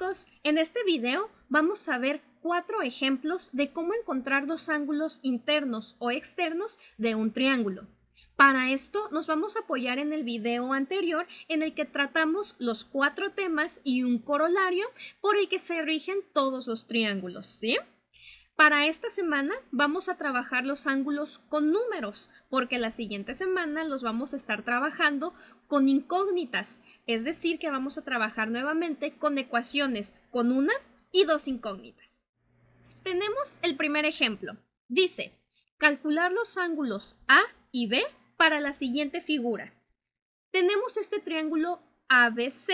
chicos, en este video vamos a ver 4 ejemplos de cómo encontrar los ángulos internos o externos de un triángulo. Para esto nos vamos a apoyar en el video anterior en el que tratamos los 4 temas y un corolario por el que se rigen todos los triángulos, ¿sí? Para esta semana vamos a trabajar los ángulos con números, porque la siguiente semana los vamos a estar trabajando con incógnitas, es decir, que vamos a trabajar nuevamente con ecuaciones con una y dos incógnitas. Tenemos el primer ejemplo. Dice, calcular los ángulos A y B para la siguiente figura. Tenemos este triángulo ABC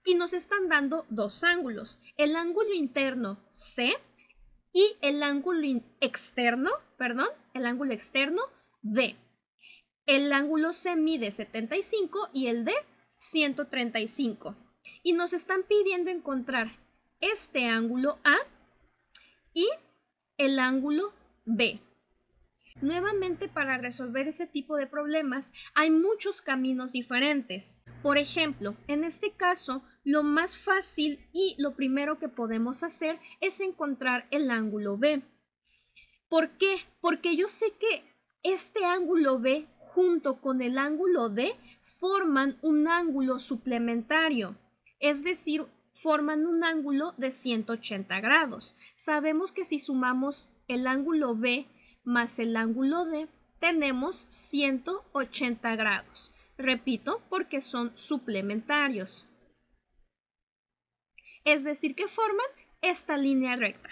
y nos están dando dos ángulos, el ángulo interno C y el ángulo externo D. El ángulo C mide 75 y el D 135. Y nos están pidiendo encontrar este ángulo A y el ángulo B. Nuevamente, para resolver ese tipo de problemas hay muchos caminos diferentes. Por ejemplo, en este caso, lo más fácil y lo primero que podemos hacer es encontrar el ángulo B. ¿Por qué? Porque yo sé que este ángulo B junto con el ángulo D forman un ángulo suplementario, es decir, forman un ángulo de 180 grados. Sabemos que si sumamos el ángulo B más el ángulo D, tenemos 180 grados. Repito, porque son suplementarios. Es decir, que forman esta línea recta.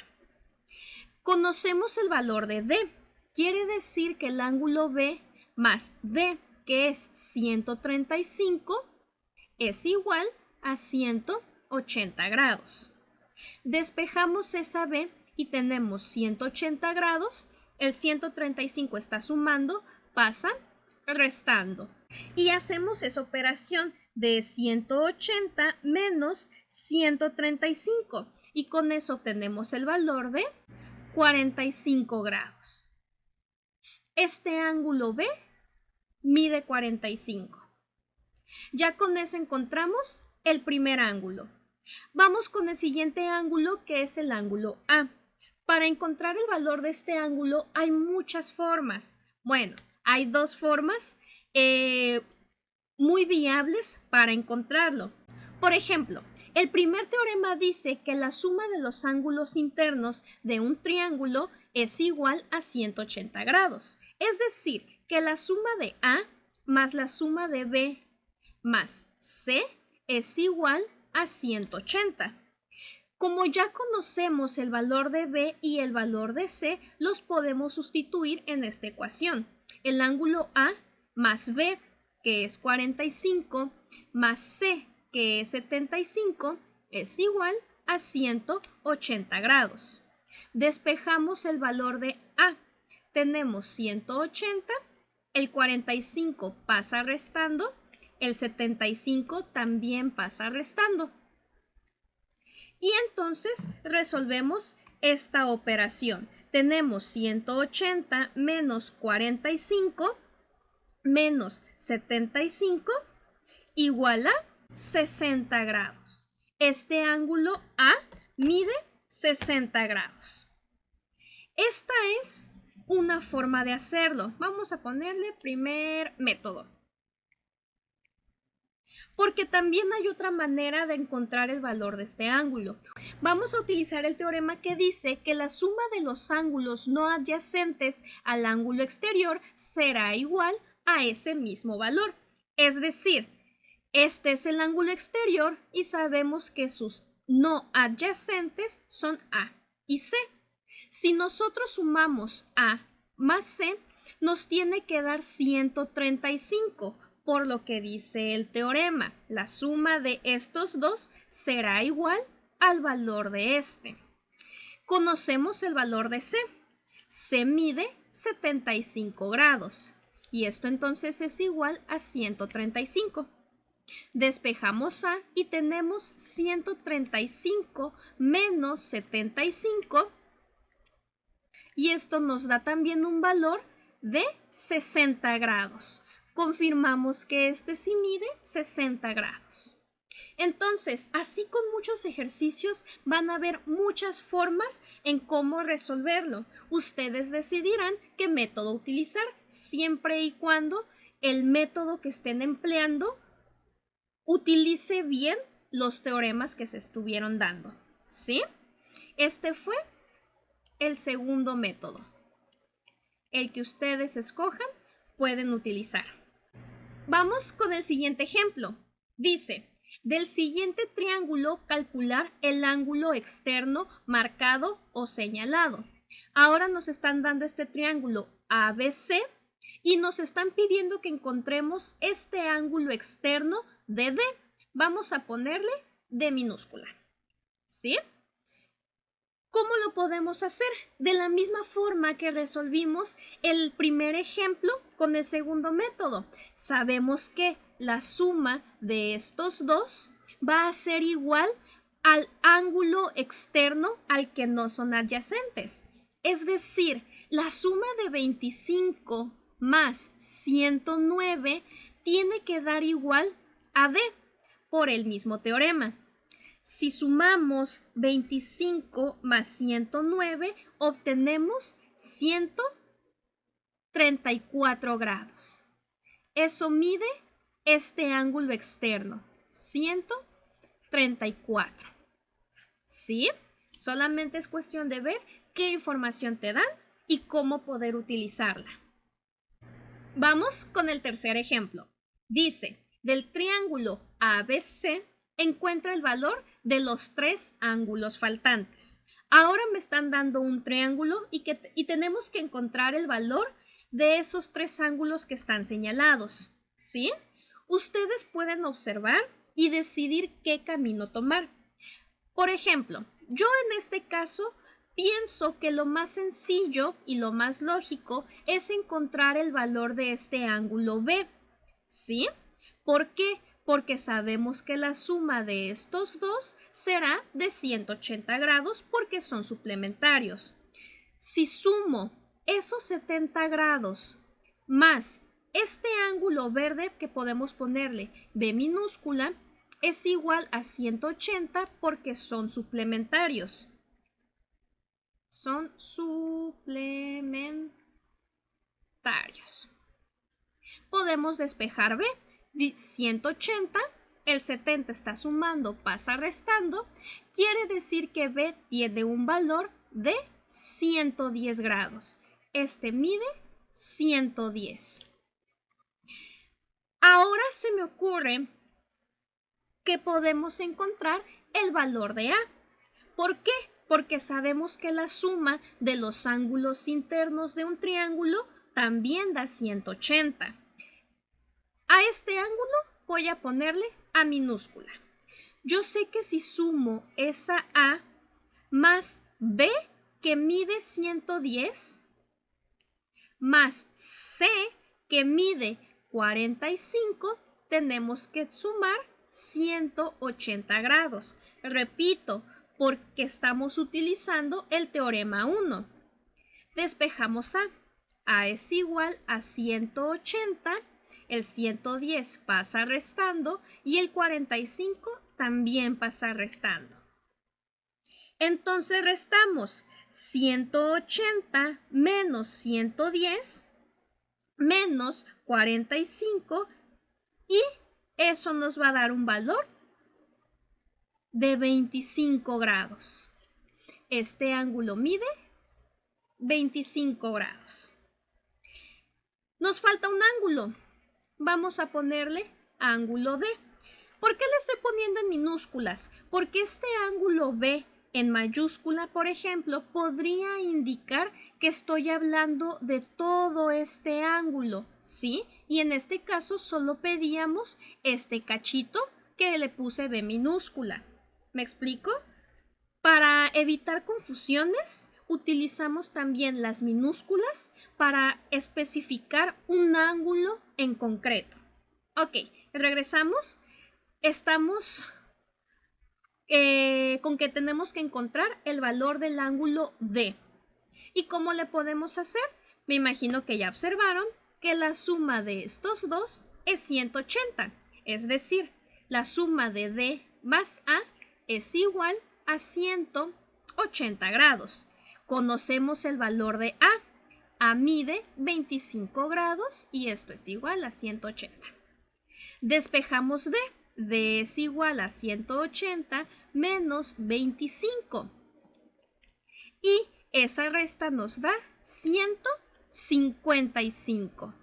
Conocemos el valor de D. Quiere decir que el ángulo B más D, que es 135, es igual a 180 grados. Despejamos esa B y tenemos 180 grados. El 135 está sumando, pasa restando. Y hacemos esa operación de 180 menos 135. Y con eso obtenemos el valor de 45 grados. Este ángulo B mide 45. Ya con eso encontramos el primer ángulo. Vamos con el siguiente ángulo, que es el ángulo A. Para encontrar el valor de este ángulo hay muchas formas. Bueno, hay dos formas muy viables para encontrarlo. Por ejemplo, el primer teorema dice que la suma de los ángulos internos de un triángulo es igual a 180 grados. Es decir, que la suma de A más la suma de B más C es igual a 180. Como ya conocemos el valor de B y el valor de C, los podemos sustituir en esta ecuación. El ángulo A más B, que es 45, más C, que es 75, es igual a 180 grados. Despejamos el valor de A. Tenemos 180, el 45 pasa restando, el 75 también pasa restando. Y entonces resolvemos esta operación. Tenemos 180 menos 45 menos 75 igual a 60 grados. Este ángulo A mide 60 grados. Esta es una forma de hacerlo. Vamos a ponerle primer método. Porque también hay otra manera de encontrar el valor de este ángulo. Vamos a utilizar el teorema que dice que la suma de los ángulos no adyacentes al ángulo exterior será igual a ese mismo valor. Es decir, este es el ángulo exterior y sabemos que sus no adyacentes son A y C. Si nosotros sumamos A más C, nos tiene que dar 135. Por lo que dice el teorema, la suma de estos dos será igual al valor de este. Conocemos el valor de C. C mide 75 grados y esto entonces es igual a 135. Despejamos A y tenemos 135 menos 75 y esto nos da también un valor de 60 grados. Confirmamos que este sí mide 60 grados. Entonces, así con muchos ejercicios van a haber muchas formas en cómo resolverlo. Ustedes decidirán qué método utilizar, siempre y cuando el método que estén empleando utilice bien los teoremas que se estuvieron dando, ¿sí? Este fue el segundo método. El que ustedes escojan pueden utilizar. Vamos con el siguiente ejemplo. Dice, del siguiente triángulo calcular el ángulo externo marcado o señalado. Ahora nos están dando este triángulo ABC y nos están pidiendo que encontremos este ángulo externo de D. Vamos a ponerle D minúscula, ¿sí? ¿Cómo lo podemos hacer? De la misma forma que resolvimos el primer ejemplo con el segundo método. Sabemos que la suma de estos dos va a ser igual al ángulo externo al que no son adyacentes. Es decir, la suma de 25 más 109 tiene que dar igual a D por el mismo teorema. Si sumamos 25 más 109, obtenemos 134 grados. Eso mide este ángulo externo, 134. ¿Sí? Solamente es cuestión de ver qué información te dan y cómo poder utilizarla. Vamos con el tercer ejemplo. Dice, del triángulo ABC, encuentra el valor de los tres ángulos faltantes. Ahora me están dando un triángulo y tenemos que encontrar el valor de esos tres ángulos que están señalados, ¿sí? Ustedes pueden observar y decidir qué camino tomar. Por ejemplo, yo en este caso pienso que lo más sencillo y lo más lógico es encontrar el valor de este ángulo B, ¿sí? ¿Por qué? Porque sabemos que la suma de estos dos será de 180 grados porque son suplementarios. Si sumo esos 70 grados más este ángulo verde que podemos ponerle B minúscula, es igual a 180 porque son suplementarios. Son suplementarios. Podemos despejar B. 180, el 70 está sumando, pasa restando. Quiere decir que B tiene un valor de 110 grados. Este mide 110. Ahora se me ocurre que podemos encontrar el valor de A. ¿Por qué? Porque sabemos que la suma de los ángulos internos de un triángulo también da 180. A este ángulo voy a ponerle A minúscula. Yo sé que si sumo esa A más B que mide 110 más C que mide 45, tenemos que sumar 180 grados. Repito, porque estamos utilizando el teorema 1. Despejamos A. A es igual a 180, el 110 pasa restando y el 45 también pasa restando. Entonces restamos 180 menos 110 menos 45 y eso nos va a dar un valor de 25 grados. Este ángulo mide 25 grados. Nos falta un ángulo. Vamos a ponerle ángulo D. ¿Por qué le estoy poniendo en minúsculas? Porque este ángulo B en mayúscula, por ejemplo, podría indicar que estoy hablando de todo este ángulo, ¿sí? Y en este caso solo pedíamos este cachito que le puse B minúscula. ¿Me explico? Para evitar confusiones, utilizamos también las minúsculas para especificar un ángulo en concreto. Ok, regresamos. Estamos con que tenemos que encontrar el valor del ángulo D. ¿Y cómo le podemos hacer? Me imagino que ya observaron que la suma de estos dos es 180. Es decir, la suma de D más A es igual a 180 grados. Conocemos el valor de A. A mide 25 grados y esto es igual a 180. Despejamos D. D es igual a 180 menos 25. Y esa resta nos da 155.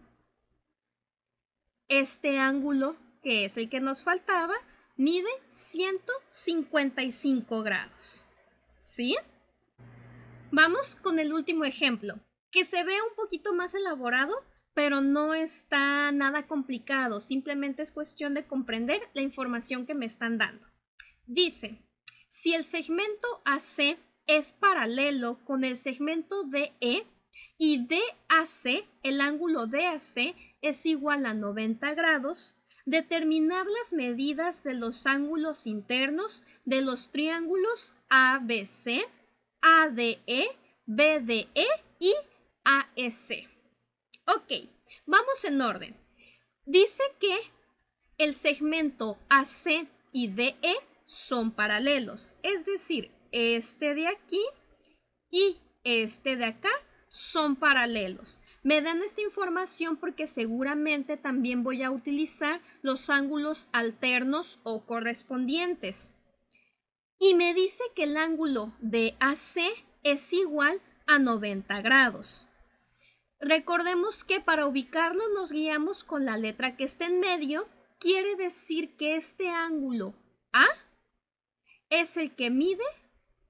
Este ángulo, que es el que nos faltaba, mide 155 grados. ¿Sí? Vamos con el último ejemplo, que se ve un poquito más elaborado, pero no está nada complicado. Simplemente es cuestión de comprender la información que me están dando. Dice, si el segmento AC es paralelo con el segmento DE y DAC, el ángulo DAC es igual a 90 grados, determinar las medidas de los ángulos internos de los triángulos ABC, ADE, BDE y AEC. Ok, vamos en orden. Dice que el segmento AC y DE son paralelos, es decir, este de aquí y este de acá son paralelos. Me dan esta información porque seguramente también voy a utilizar los ángulos alternos o correspondientes. Y me dice que el ángulo de AC es igual a 90 grados. Recordemos que para ubicarlo nos guiamos con la letra que está en medio. Quiere decir que este ángulo A es el que mide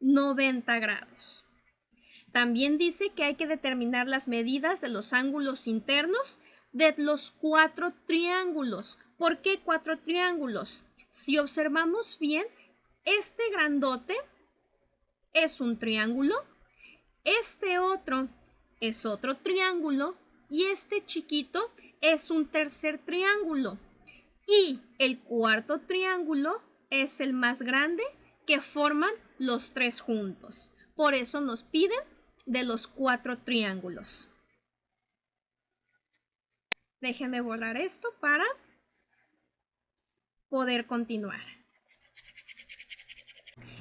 90 grados. También dice que hay que determinar las medidas de los ángulos internos de los 4 triángulos. ¿Por qué 4 triángulos? Si observamos bien, este grandote es un triángulo, este otro es otro triángulo y este chiquito es un tercer triángulo. Y el cuarto triángulo es el más grande que forman los 3 juntos. Por eso nos piden de los 4 triángulos. Déjenme borrar esto para poder continuar.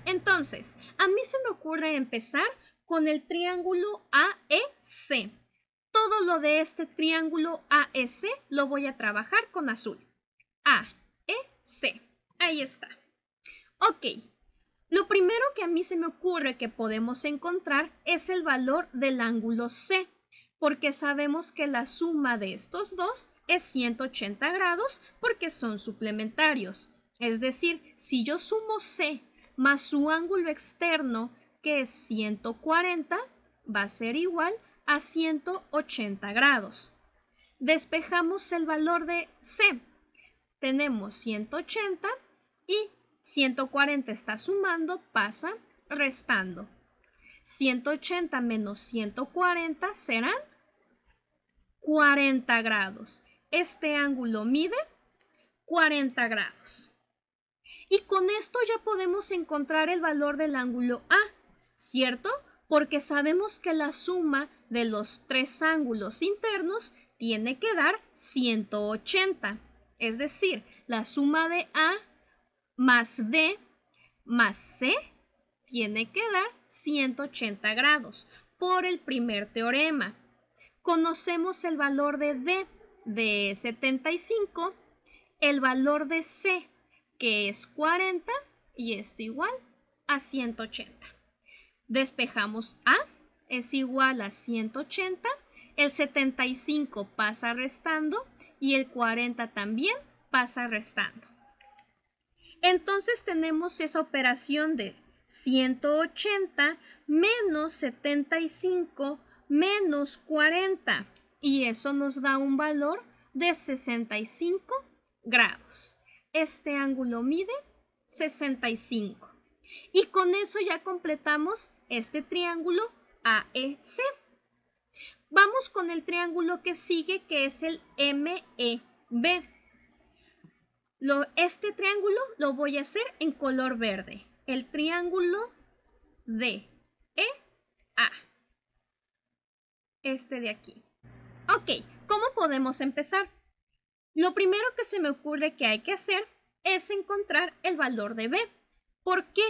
Entonces, a mí se me ocurre empezar con el triángulo AEC. Todo lo de este triángulo AEC lo voy a trabajar con azul. AEC. Ahí está. Ok. Lo primero que a mí se me ocurre que podemos encontrar es el valor del ángulo C, porque sabemos que la suma de estos dos es 180 grados porque son suplementarios. Es decir, si yo sumo C más su ángulo externo, que es 140, va a ser igual a 180 grados. Despejamos el valor de C. Tenemos 180 y 140 está sumando, pasa restando. 180 menos 140 serán 40 grados. Este ángulo mide 40 grados. Y con esto ya podemos encontrar el valor del ángulo A, ¿cierto? Porque sabemos que la suma de los 3 ángulos internos tiene que dar 180. Es decir, la suma de A más D más C tiene que dar 180 grados por el primer teorema. Conocemos el valor de D de 75, el valor de C que es 40 y esto igual a 180. Despejamos A, es igual a 180, el 75 pasa restando y el 40 también pasa restando. Entonces tenemos esa operación de 180 menos 75 menos 40 y eso nos da un valor de 65 grados. Este ángulo mide 65. Y con eso ya completamos este triángulo AEC. Vamos con el triángulo que sigue, que es el MEB. Este triángulo lo voy a hacer en color verde. El triángulo DEA. Este de aquí. Ok, ¿cómo podemos empezar? Lo primero que se me ocurre que hay que hacer es encontrar el valor de B. ¿Por qué?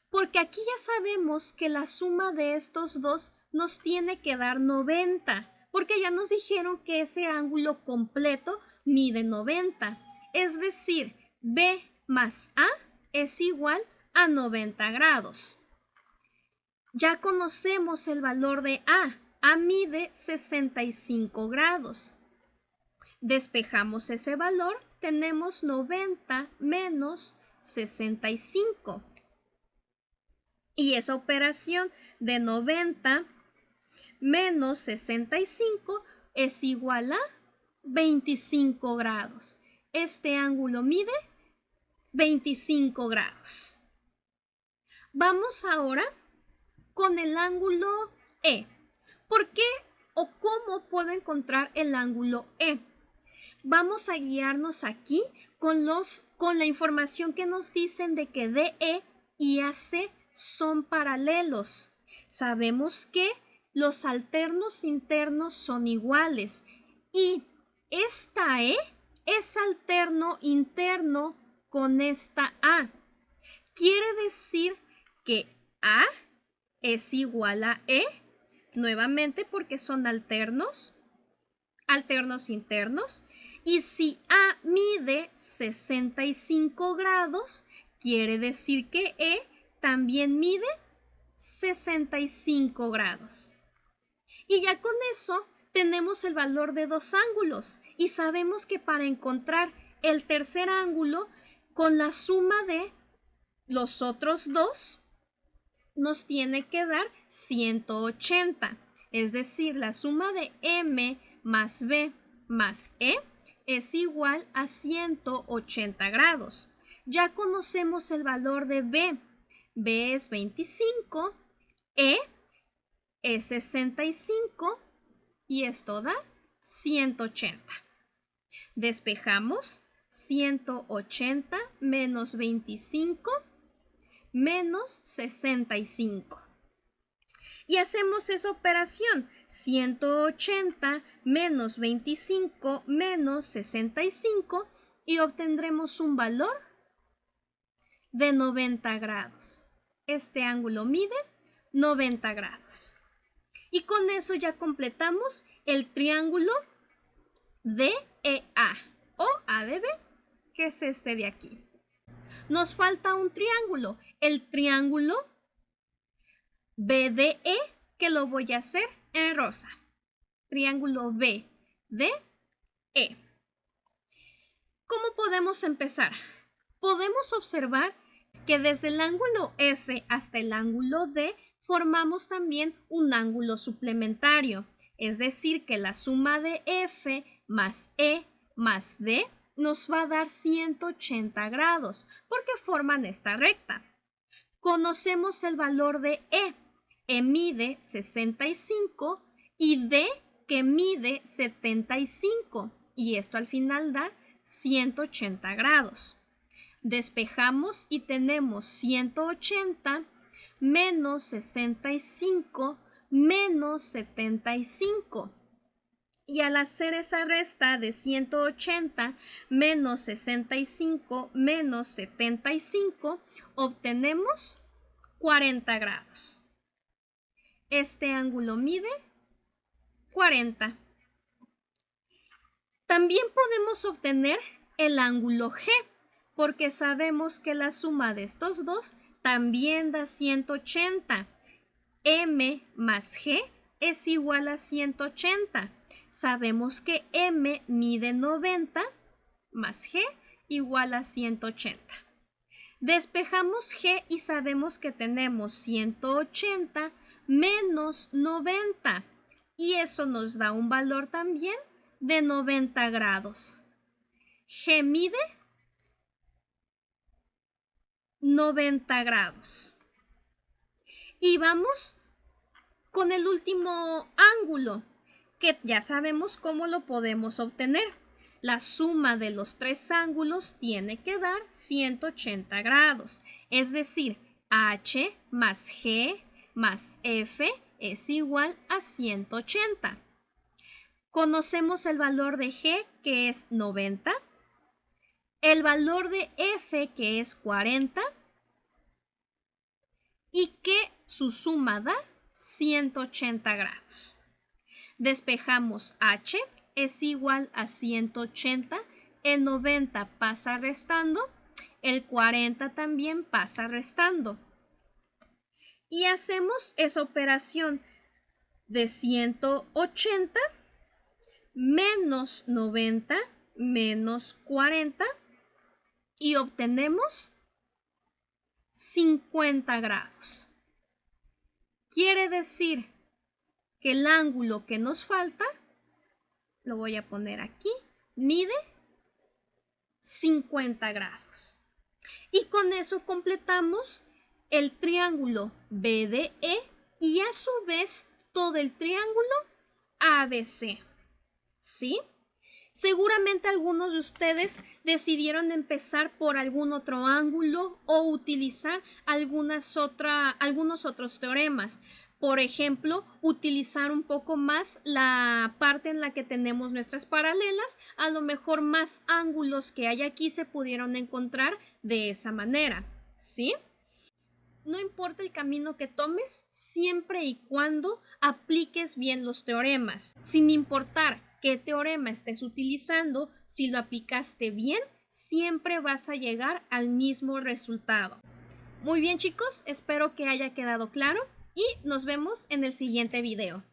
Porque aquí ya sabemos que la suma de estos dos nos tiene que dar 90, porque ya nos dijeron que ese ángulo completo mide 90. Es decir, B más A es igual a 90 grados. Ya conocemos el valor de A. A mide 65 grados. Despejamos ese valor, tenemos 90 menos 65. Y esa operación de 90 menos 65 es igual a 25 grados. Este ángulo mide 25 grados. Vamos ahora con el ángulo E. ¿Por qué o cómo puedo encontrar el ángulo E? Vamos a guiarnos aquí con la información que nos dicen de que DE y AC son paralelos. Sabemos que los alternos internos son iguales y esta E es alterno interno con esta A. Quiere decir que A es igual a E, nuevamente porque son alternos internos. Y si A mide 65 grados, quiere decir que E también mide 65 grados. Y ya con eso tenemos el valor de dos ángulos y sabemos que para encontrar el tercer ángulo con la suma de los otros dos nos tiene que dar 180. Es decir, la suma de M más B más E es igual a 180 grados. Ya conocemos el valor de B. B es 25, E es 65 y esto da 180. Despejamos 180 menos 25 menos 65. Y hacemos esa operación, 180 menos 25 menos 65 y obtendremos un valor de 90 grados. Este ángulo mide 90 grados. Y con eso ya completamos el triángulo DEA o ADB, que es este de aquí. Nos falta un triángulo, el triángulo BDE, que lo voy a hacer en rosa. Triángulo BDE. ¿Cómo podemos empezar? Podemos observar que desde el ángulo F hasta el ángulo D formamos también un ángulo suplementario. Es decir, que la suma de F más E más D nos va a dar 180 grados porque forman esta recta. Conocemos el valor de E. E mide 65 y D que mide 75 y esto al final da 180 grados. Despejamos y tenemos 180 menos 65 menos 75. Y al hacer esa resta de 180 menos 65 menos 75, obtenemos 40 grados. Este ángulo mide 40. También podemos obtener el ángulo G, porque sabemos que la suma de estos dos también da 180. M más G es igual a 180. Sabemos que M mide 90 más G igual a 180. Despejamos G y sabemos que tenemos 180 menos 90 y eso nos da un valor también de 90 grados. G mide 90 grados. Y vamos con el último ángulo, que ya sabemos cómo lo podemos obtener. La suma de los tres ángulos tiene que dar 180 grados. Es decir, H más G más F es igual a 180. Conocemos el valor de G, que es 90. el valor de f, que es 40, y que su suma da 180 grados. Despejamos h, es igual a 180, el 90 pasa restando, el 40 también pasa restando. Y hacemos esa operación de 180 menos 90 menos 40 y obtenemos 50 grados. Quiere decir que el ángulo que nos falta, lo voy a poner aquí, mide 50 grados. Y con eso completamos el triángulo BDE y a su vez todo el triángulo ABC. ¿Sí? Seguramente algunos de ustedes decidieron empezar por algún otro ángulo o utilizar algunos otros teoremas. Por ejemplo, utilizar un poco más la parte en la que tenemos nuestras paralelas. A lo mejor más ángulos que hay aquí se pudieron encontrar de esa manera. ¿Sí? No importa el camino que tomes, siempre y cuando apliques bien los teoremas. Sin importar qué teorema estés utilizando, si lo aplicaste bien, siempre vas a llegar al mismo resultado. Muy bien, chicos, espero que haya quedado claro y nos vemos en el siguiente video.